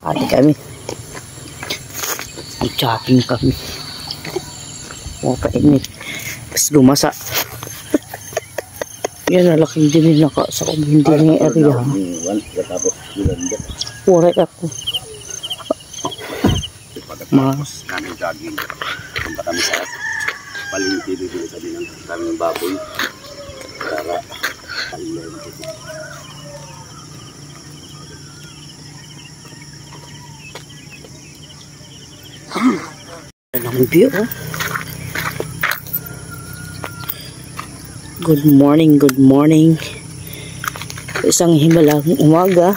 Ate kami. Mag-jogging kami. Painit. Tapos lumasa. Yan, nalaking din yung naka sa hindi ng area. Puray ako. Pagkatapos namin jogging, punta kami sa palengke dito sa ng kaming baboy para palilan dito. Ang view. Good morning, good morning. Isang himalang umaga.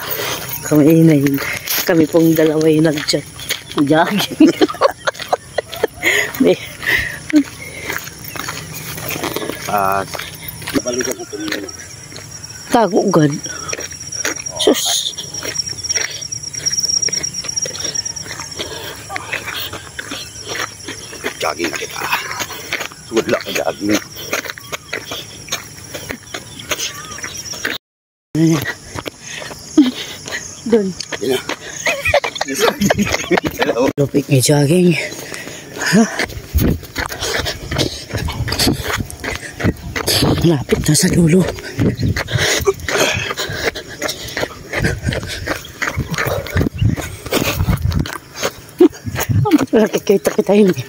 Kami pong dalawa yung nag-jogging. Balikan ko ito nila. Tago agad. Sus. Jogging na kita. Sugod lang ka jogging. Doon. Lupit niya jogging. Ha? Lapit na sa dulo. Nakikita kita yun eh.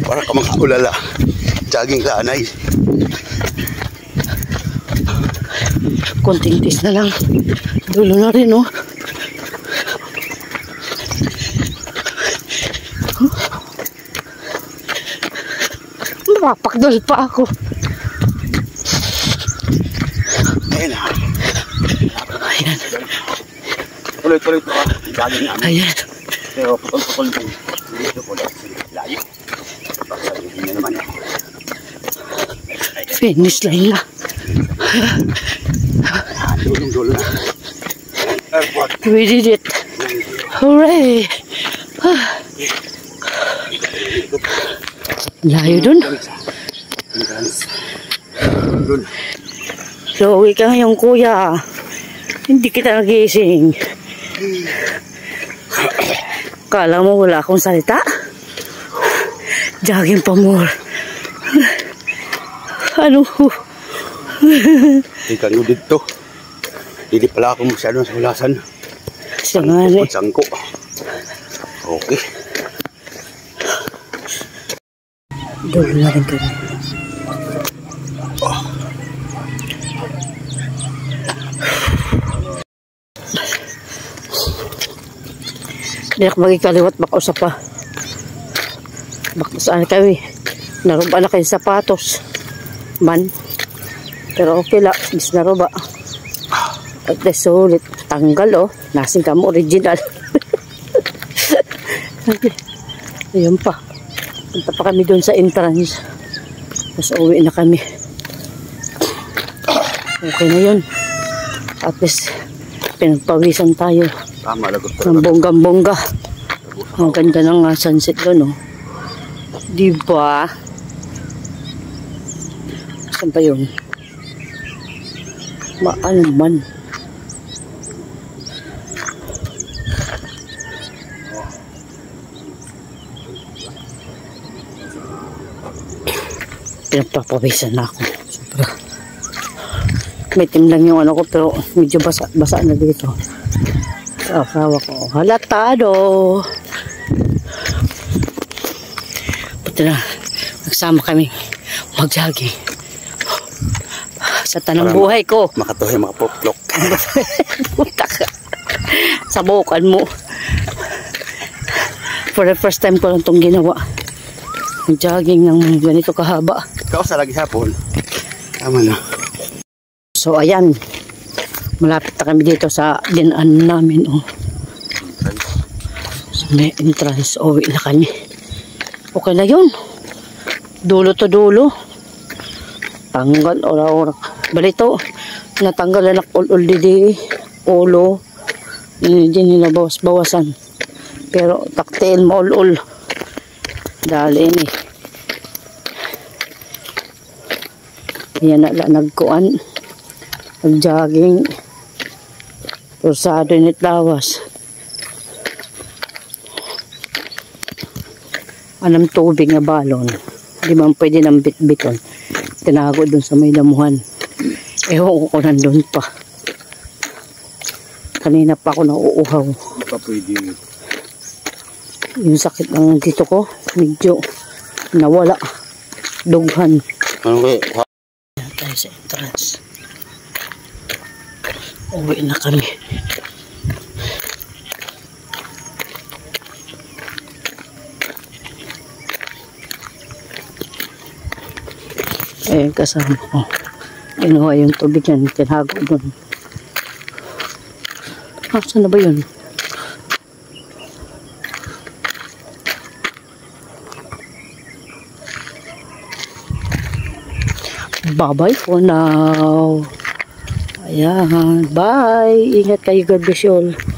Para ka makaulala. Jogging ka, anay. Konting tis na lang. Dulo na rin, oh. Mapakdol pa ako. Ayan na. Ayan. Tuloy-tuloy ito ha. Jogging namin. Ayan. Pero putol-putol din. Dito po daw. Layo. Pagsabihin niya naman. Finish line na. Dulong-dulo na. Airport. We did it. Hooray! Layo dun. So, uwi ka ngayon, kuya. Hindi kita nagising. Kala mo wala akong salita? Jogging pa more. Ano? Ikaw nyo dito. Hindi pala ako masyadong sa hulasan. Siya nga eh. Sangko. Okay. Dulo na rin kami. Hindi ako magkikaliwat, baka usap pa. Baka saan kami. Naruba na kayo sapatos. Man. Pero okay lang. Bis naruba. At sulit. Tanggal oh. Nasing kamo original. Ayun pa. Punta pa kami doon sa entrance. Tapos uwi na kami. Okay na yun. At least pinagpawisan tayo. Tama, lagot Ng bonggang-bongga. Ang ganda ng sunset doon, oh. Diba? Saan pa yun? Maano man. Pinagpapawisan na ako. Sobra. May timlang yung ano ko pero medyo basa na dito. Asawa ko. Halatado. Buti na. Nagsama kami mag-jogging. Sa tanang buhay ko. Makatuloy mga poplok. Puta ka. Sabukan mo. For the first time ko lang itong ginawa. Jogging ng ganito kahaba. Ikaw sa lagi hapon. Tama na. So ayan. Malapit na kami dito sa dinaan namin. Oh. So, may entrance. Uwi na kami. Okay na yun. Dulo to dulo. Tanggal ora-ora. Balito. Natanggal na nakul-ul didi. Ulo. Hindi nila bawas-bawasan. Pero taktil maul-ul. Dali ni. Yan na nagkuan. Nag-jogging. Pursado nit lawas. Anong tubig nga balon. Di man pwede ng bit-biton. Tinago dun sa may damuhan. Ewan ko nandun pa. Kanina pa ako nauuhaw. Hindi pa pwede. Yung sakit ng dito ko, medyo nawala. Dughan. Ano kaya? Tayo sa entrance. Uwi na kami. Kasama ko. Inuha yung tubig yan. Tinago doon. Saan na ba yun? Bye-bye for now. Ayan. Bye. Ingat kayo. God bless you all.